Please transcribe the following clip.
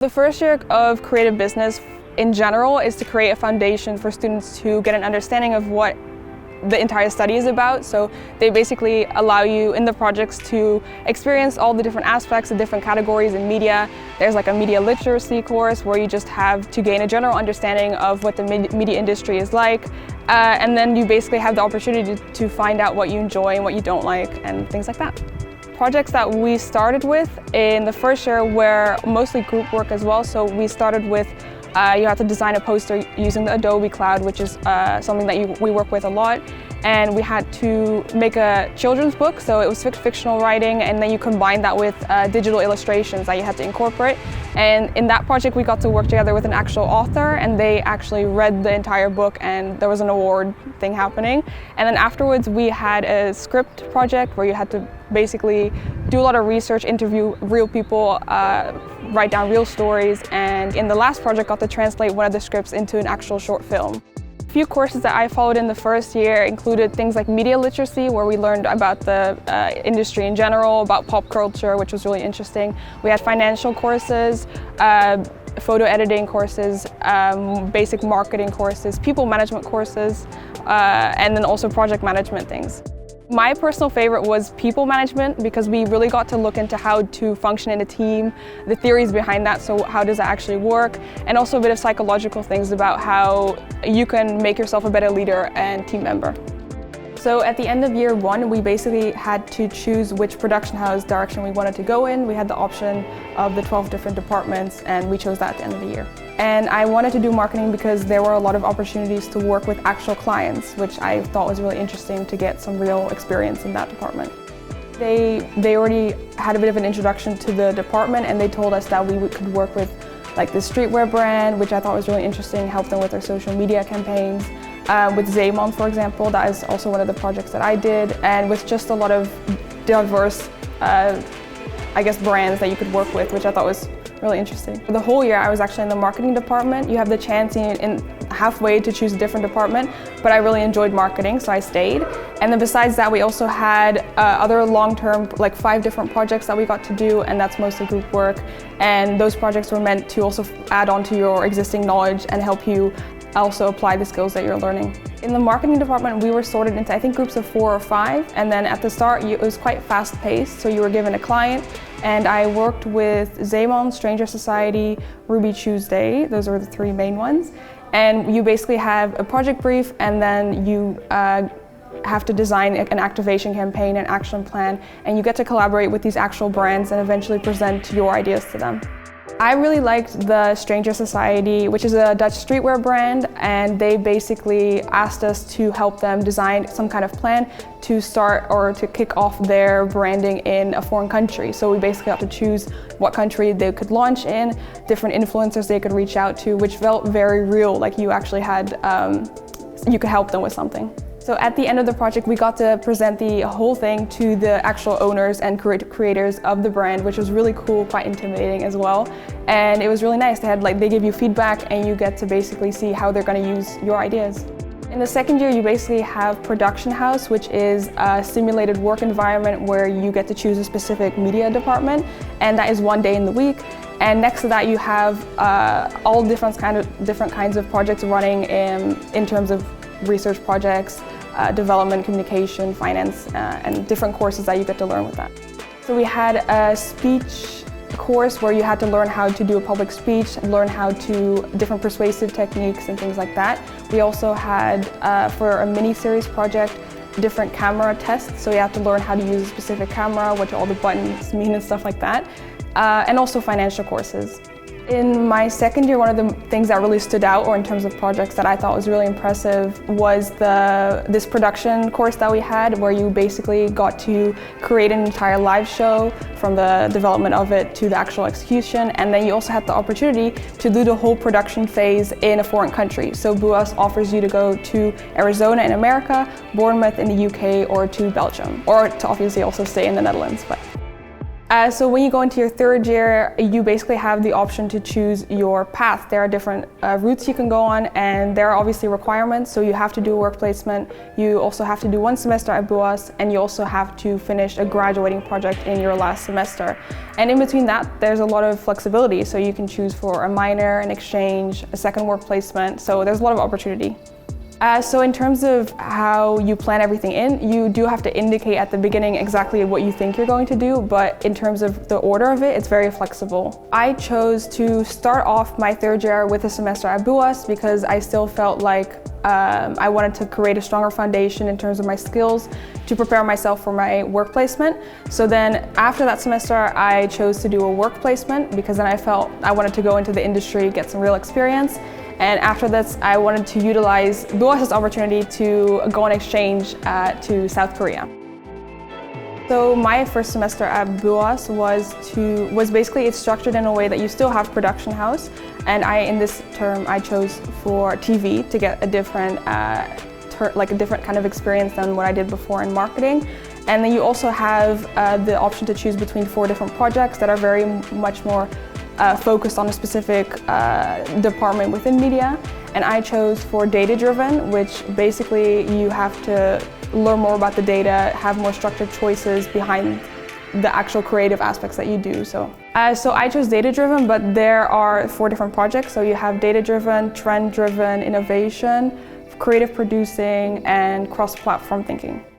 The first year of creative business in general is to create a foundation for students to get an understanding of what the entire study is about. So they basically allow you in the projects to experience all the different aspects of different categories in media. There's like a media literacy course where you just have to gain a general understanding of what the media industry is like. And then you basically have the opportunity to find out what you enjoy and what you don't like and things like that. Projects that we started with in the first year were mostly group work as well. So we started with you have to design a poster using the Adobe Cloud, which is something that we work with a lot. And we had to make a children's book, so it was fictional writing, and then you combine that with digital illustrations that you had to incorporate. And in that project we got to work together with an actual author, and they actually read the entire book, and there was an award thing happening. And then afterwards we had a script project where you had to basically do a lot of research, interview real people, write down real stories, and in the last project got to translate one of the scripts into an actual short film. A few courses that I followed in the first year included things like media literacy, where we learned about the industry in general, about pop culture, which was really interesting. We had financial courses, photo editing courses, basic marketing courses, people management courses, and then also project management things. My personal favorite was people management because we really got to look into how to function in a team, the theories behind that, so how does that actually work, and also a bit of psychological things about how you can make yourself a better leader and team member. So at the end of year one, we basically had to choose which production house direction we wanted to go in. We had the option of the 12 different departments, and we chose that at the end of the year. And I wanted to do marketing because there were a lot of opportunities to work with actual clients, which I thought was really interesting to get some real experience in that department. They already had a bit of an introduction to the department, and they told us that we could work with like the streetwear brand, which I thought was really interesting, help them with their social media campaigns. With Zeeman, for example, that is also one of the projects that I did, and with just a lot of diverse, brands that you could work with, which I thought was really interesting. For the whole year, I was actually in the marketing department. You have the chance in halfway to choose a different department, but I really enjoyed marketing, so I stayed. And then besides that, we also had other long-term, like 5 different projects that we got to do, and that's mostly group work. And those projects were meant to also add on to your existing knowledge and help you also apply the skills that you're learning. In the marketing department, we were sorted into, I think, groups of 4 or 5, and then at the start it was quite fast-paced, so you were given a client, and I worked with Zeeman, Stranger Society, Ruby Tuesday. Those are the 3 main ones. And you basically have a project brief, and then you have to design an activation campaign, an action plan, and you get to collaborate with these actual brands and eventually present your ideas to them. I really liked the Stranger Society, which is a Dutch streetwear brand, and they basically asked us to help them design some kind of plan to start or to kick off their branding in a foreign country. So we basically had to choose what country they could launch in, different influencers they could reach out to, which felt very real, like you actually had, you could help them with something. So at the end of the project, we got to present the whole thing to the actual owners and creators of the brand, which was really cool, quite intimidating as well. And it was really nice. They give you feedback, and you get to basically see how they're going to use your ideas. In the second year, you basically have production house, which is a simulated work environment where you get to choose a specific media department, and that is 1 day in the week. And next to that, you have all different kinds of projects running in terms of research projects, development, communication, finance, and different courses that you get to learn with that. So we had a speech course where you had to learn how to do a public speech, learn how to different persuasive techniques and things like that. We also had, for a mini-series project, different camera tests, so you have to learn how to use a specific camera, what all the buttons mean and stuff like that, and also financial courses. In my second year, one of the things that really stood out, or in terms of projects that I thought was really impressive, was this production course that we had, where you basically got to create an entire live show from the development of it to the actual execution, and then you also had the opportunity to do the whole production phase in a foreign country. So BUAS offers you to go to Arizona in America, Bournemouth in the UK, or to Belgium, or to obviously also stay in the Netherlands. So when you go into your third year, you basically have the option to choose your path. There are different routes you can go on, and there are obviously requirements. So you have to do a work placement, you also have to do 1 semester at BUAS, and you also have to finish a graduating project in your last semester. And in between that, there's a lot of flexibility. So you can choose for a minor, an exchange, a second work placement. So there's a lot of opportunity. So in terms of how you plan everything in, you do have to indicate at the beginning exactly what you think you're going to do, but in terms of the order of it, it's very flexible. I chose to start off my third year with a semester at BUAS because I still felt like I wanted to create a stronger foundation in terms of my skills to prepare myself for my work placement. So then after that semester, I chose to do a work placement because then I felt I wanted to go into the industry, get some real experience. And after this, I wanted to utilize BUAS's opportunity to go on exchange to South Korea. So my first semester at BUAS was basically, it's structured in a way that you still have production house, and in this term I chose for TV to get a different kind of experience than what I did before in marketing. And then you also have the option to choose between 4 different projects that are very much more focused on a specific department within media, and I chose for data-driven, which basically you have to learn more about the data, have more structured choices behind the actual creative aspects that you do. So I chose data-driven, but there are 4 different projects. So you have data-driven, trend-driven, innovation, creative producing, and cross-platform thinking.